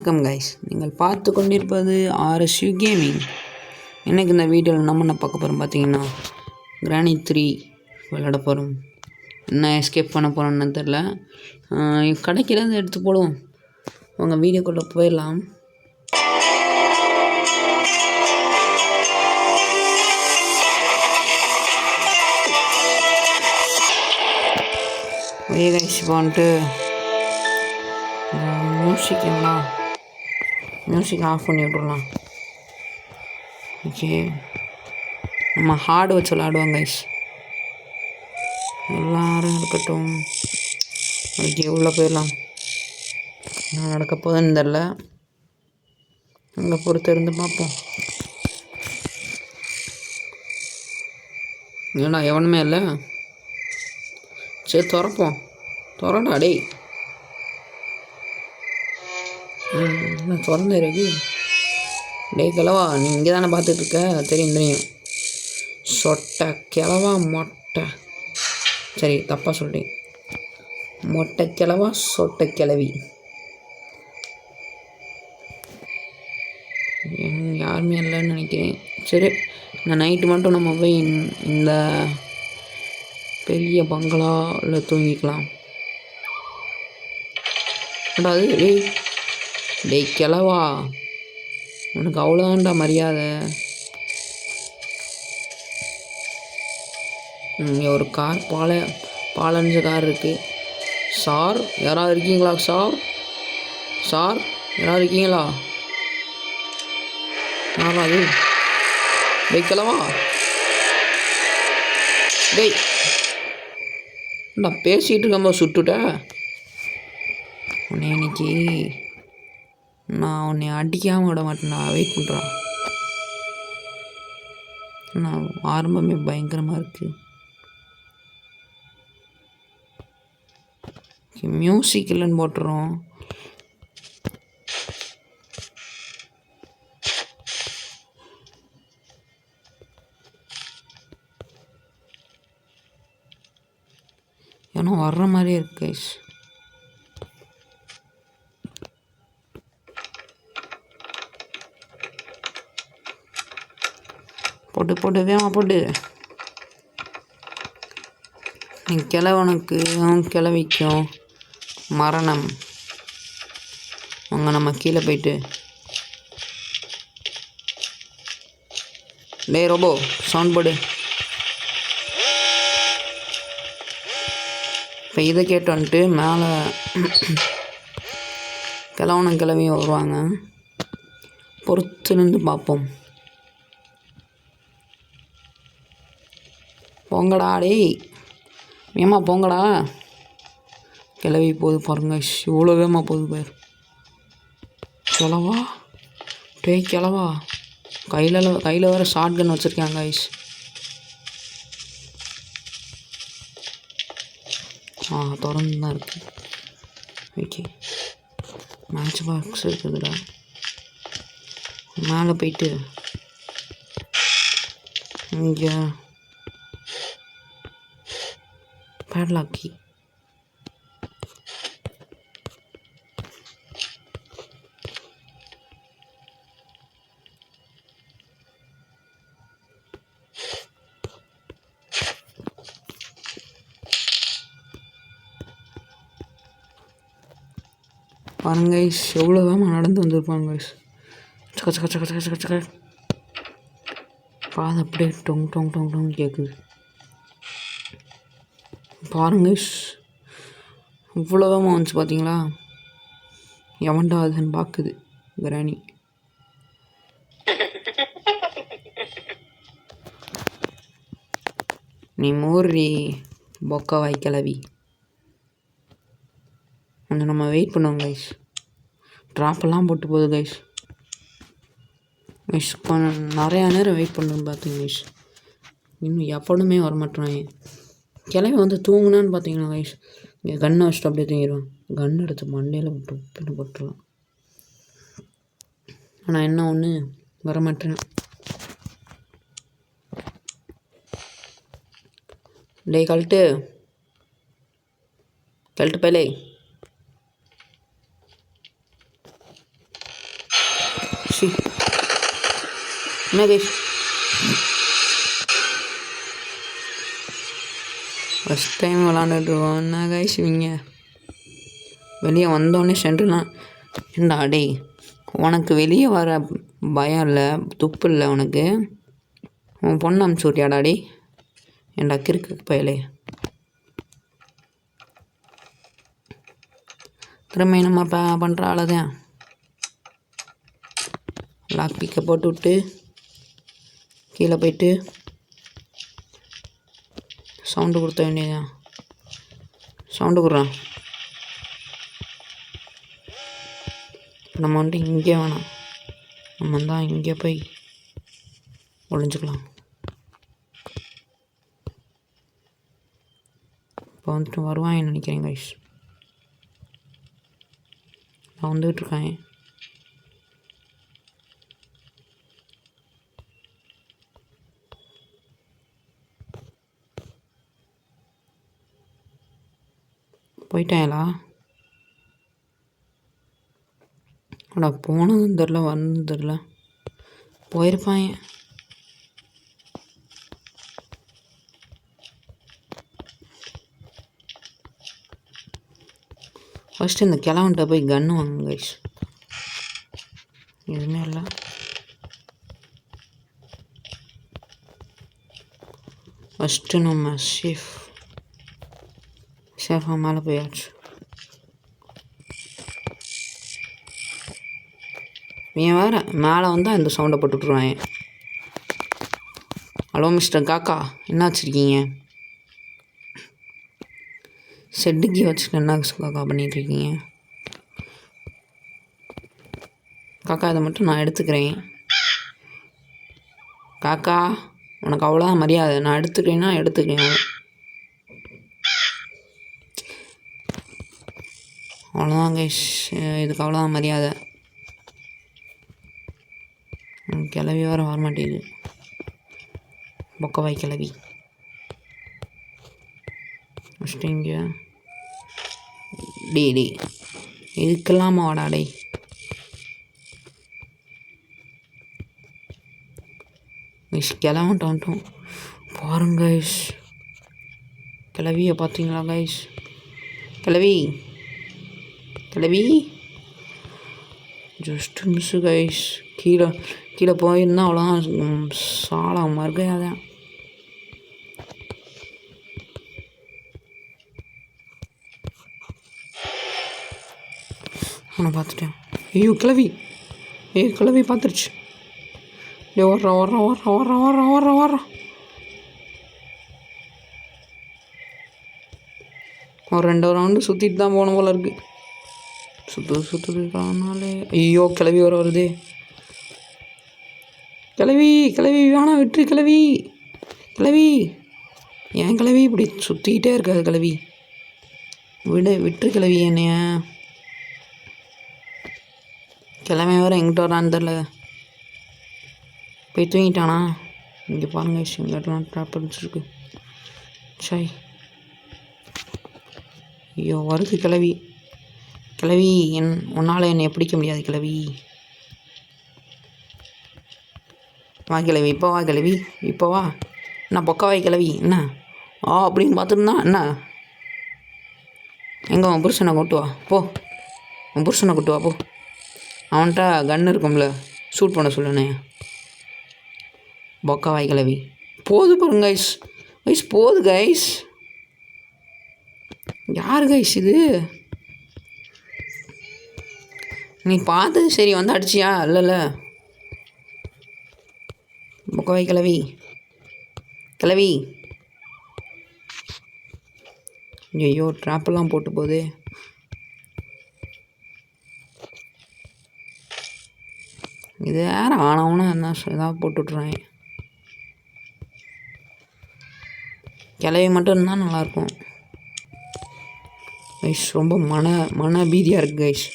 வணக்கம் கைஸ், நீங்கள் பார்த்து கொண்டிருப்பது RSU கேமிங். எனக்கு இந்த வீடியோவில் நம்ம என்ன பார்க்க போகிறோம் பார்த்தீங்கன்னா, கிரானி 3 விளையாட போகிறோம். என்ன எஸ்கேப் பண்ண போகிறோன்னு தெரில. கடைக்கிலேருந்து எடுத்து போடுவோம். உங்கள் வீடியோக்குள்ளே போயிடலாம். ஒரே கைஸ் இப்போ வந்துட்டு மியூசிக் ஆஃப் பண்ணி விட்றலாம். ஓகே, நம்ம ஹார்டு வச்சு விளாடுவோம் கைஸ். எல்லோரும் இருக்கட்டும். ஓகே, உள்ளே போயிடலாம். என்ன நடக்க போகுதுன்னு தெரில. அங்கே பொறுத்து இருந்து பார்ப்போம். ஏன்னா எவனுமே இல்லை. சரி திறடா டேய். திறந்து இருக்கு. டேய் கிழவா, நீ இங்கே தானே பார்த்துட்ருக்க? தெரியும். சொட்டை கிழவா மொட்டை. சரி, தப்பாக சொல்லிட்டேன். மொட்டை கிழவா சொட்டை கிழவி. யாருமே இல்லைன்னு நினைக்கிறேன். சரி, இந்த நைட்டு மட்டும் நம்ம போய் இந்த பெரிய பங்களாவில் தூங்கிக்கலாம். அது டேய் கிழவா, உனக்கு அவ்வளோதான்டா மரியாதை. இங்கே ஒரு கார் பாலஞ்ச கார் இருக்குது. சார் யாராவது இருக்கீங்களா? சார் யாராவது இருக்கீங்களா? யாரா அது? டேய் கிழவா, டேய் நான் பேசிகிட்டு இருக்கும்போது சுட்டுட்டேன் உன்னை. இன்னைக்கு நான் உன்னை அடிக்காமல் விட மாட்டேன். நான் வெயிட் பண்ணுறேன். நான் ஆரம்பமே பயங்கரமாக இருக்குது. மியூசிக் இல்லைன்னு போட்டுறோம். ஏன்னா வர்ற மாதிரியே இருக்கு கைஸ். போட்டு வேமா போட்டு. கிழவனுக்கும் கிழவிக்கும் மரணம். அங்கே நம்ம கீழே போயிட்டு, டேய் ரோபோ சவுண்ட் போடு. இப்போ இதை கேட்டு வந்துட்டு மேலே கிழவனும் கிழவியும் வருவாங்க. பொறுத்து நின்று பார்ப்போம். போங்கடா டேய், வேமா போங்கடா. கிளவி போகுது பாருங்க. இவ்வளோ வேமா போகுது பேர். கிளவா டேய் கிளவா, கையில் வேறு ஷார்ட் கன் வச்சுருக்காங்க கைஸ். திறந்து தான் இருக்குது. ஓகே, மேட்ச் பாக்ஸ் இருக்குதுடா. மேலே போயிட்டு இங்கே பேட்லாக்கி. பாருங்க கைஸ், எவ்வளோ வேகமாக நடந்து வந்திருப்பாங்க கைஸ். சக்க சக்க சக்க சக்க சக்க சக்க. பாதை அப்படியே டொங் டொங் டொங் டொங் கேட்குது. பாருங்க இவ்வளோ வேகமாக வந்துச்சு பார்த்தீங்களா? எவன்டா அதுன்னு பார்க்குது கிரானி. நீ மூறி பொக்க வாய்க்கிளவி. கொஞ்சம் நம்ம வெயிட் பண்ணுவோம் கைஸ். ட்ராப்பெல்லாம் போட்டு போகுது கைஸ். கொஞ்சம் நிறையா நேரம் வெயிட் பண்ணணும்னு பார்த்தீங்க கைஸ். இன்னும் எப்போதுமே வரமாட்டேறாங்க. கிளம்பி வந்து தூங்குனான்னு பார்த்தீங்கன்னா கைஸ், இங்கே கன்னை வச்சுட்டு அப்படியே தூங்கிடுவேன். கன் எடுத்து மண்டையில் விட்டு பின்னு போட்டுடலாம். ஆனால் என்ன ஒன்று வரமாட்டேன். டேய் கழட்டு பலே. சி என்ன கைஸ் ஃபஸ்ட் டைம் விளாண்டுட்ருக்கோம். என்ன கைஸ் இவங்க வெளியே வந்தோடனே சென்ட்ருலாம் ஏண்டா டேய் உனக்கு வெளியே வர பயம் இல்லை, துப்பு இல்லை உனக்கு? உன் பொண்ணு அமுச்சு விட்டியாடா டே? ஏண்டா கிறுக்கு பயலே. திறமை நம்ம பண்ணுற ஆளதான். லாக் பிக்கை போட்டு விட்டு கீழே போயிட்டு சவுண்டு கொடுத்த வேண்டியதான். சவுண்டு கொடுறான். நம்ம வந்துட்டு இங்கே வேணாம், நம்ம தான் இங்கே போய் ஒழிஞ்சிக்கலாம். இப்போ வந்துட்டு வருவான்னு நினைக்கிறேன் கைஸ். நான் வந்துக்கிட்டு இருக்கேன். போயிட்டாங்களா? ஆனால் போனதும் தெரில, வந்ததும் தெரில. போயிருப்பாங்க. ஃபஸ்ட்டு இந்த கிளவன்ட்ட போய் கன்று வாங்க கைஸ். எதுவுமே இல்லை. ஃபஸ்ட்டு நம்ம சேஃபாக மேலே போயாச்சு. ஏன் வேறு மேலே வந்தால் இந்த சவுண்டை போட்டு விட்ருவாங்க. ஹலோ மிஸ்டர் காக்கா, என்ன வச்சுருக்கீங்க? செட்டுக்கு வச்சுட்டு என்ன காக்கா பண்ணிகிட்ருக்கீங்க? காக்கா இதை மட்டும் நான் எடுத்துக்கிறேன். காக்கா உனக்கு அவ்வளோ மரியாதை. நான் எடுத்துக்கிறேன்னா எடுத்துக்கிறேன். அவ்வளோதான் கைஸ், இதுக்கு அவ்வளோதான் மரியாதை. கிளவி வேறு வரமாட்டேங்குது. பொக்கவாய் கிளவி. ஃபஸ்ட்டு இங்கே டே இதுக்கெல்லாமா வாடா டே. கைஸ் கிளவன்ட்டு வந்துட்டோம் பாருங்க கைஸ். கிளவியை பார்த்தீங்களா கைஸ்? கிளவி ஜஸ்ட் மிஸ்ஸு கைஸ். கீழே போயிருந்தால் அவ்வளோதான், சாலா மறுகையாதான். அவனை பார்த்துட்டேன். ஐயோ கிளவி பார்த்துருச்சு. ஓடுறான். ஒரு 2 ரவுண்டு சுற்றிட்டு தான் போன போல இருக்குது. சுற்றுனாலே ஐயோ கிளவி வருதே. கிளவி வேணாம், விட்டு கிளவி ஏன் கிளவி இப்படி சுற்றிக்கிட்டே இருக்காது? கிளவி விட்டு கிளவி என்னைய. கிளம்பி வேறு எங்கிட்ட வரான்னு தெரில. போய் தூங்கிட்டானா? இங்கே பாருங்க எங்கிட்டலாம் ட்ராப் அடிச்சிருக்கு. சாய் ஐயோ வருது கிளவி உன்னால் என்னை பிடிக்க முடியாது கிளவி. வா கிளவி, இப்போ வா. என்ன பொக்கவாய் கிளவி என்ன அப்படின்னு பார்த்துருந்தா என்ன? எங்கே உன் புருஷனை கூட்டு வா போ. போ. அவன்கிட்ட கன்று இருக்கும்ல, ஷூட் பண்ண சொல்லுண்ணே. பொக்கவாய் கிளவி போது பாருங்க கைஸ். போது கைஸ். யார் கைஸ் இது? நீ பார்த்தது சரி, வந்து அடிச்சியா? இல்லைல்ல. பொக்கவாய் கிளவி ஐயோ ட்ராப்பெல்லாம் போட்டு போகுது. இது வேறு ஆனவனா என்ன ஏதாவது போட்டு விட்றாங்க. கிளவி மட்டும் இருந்தால் நல்லாயிருக்கும் கைஸ். ரொம்ப மன பீதியாக இருக்குது கைஸ்.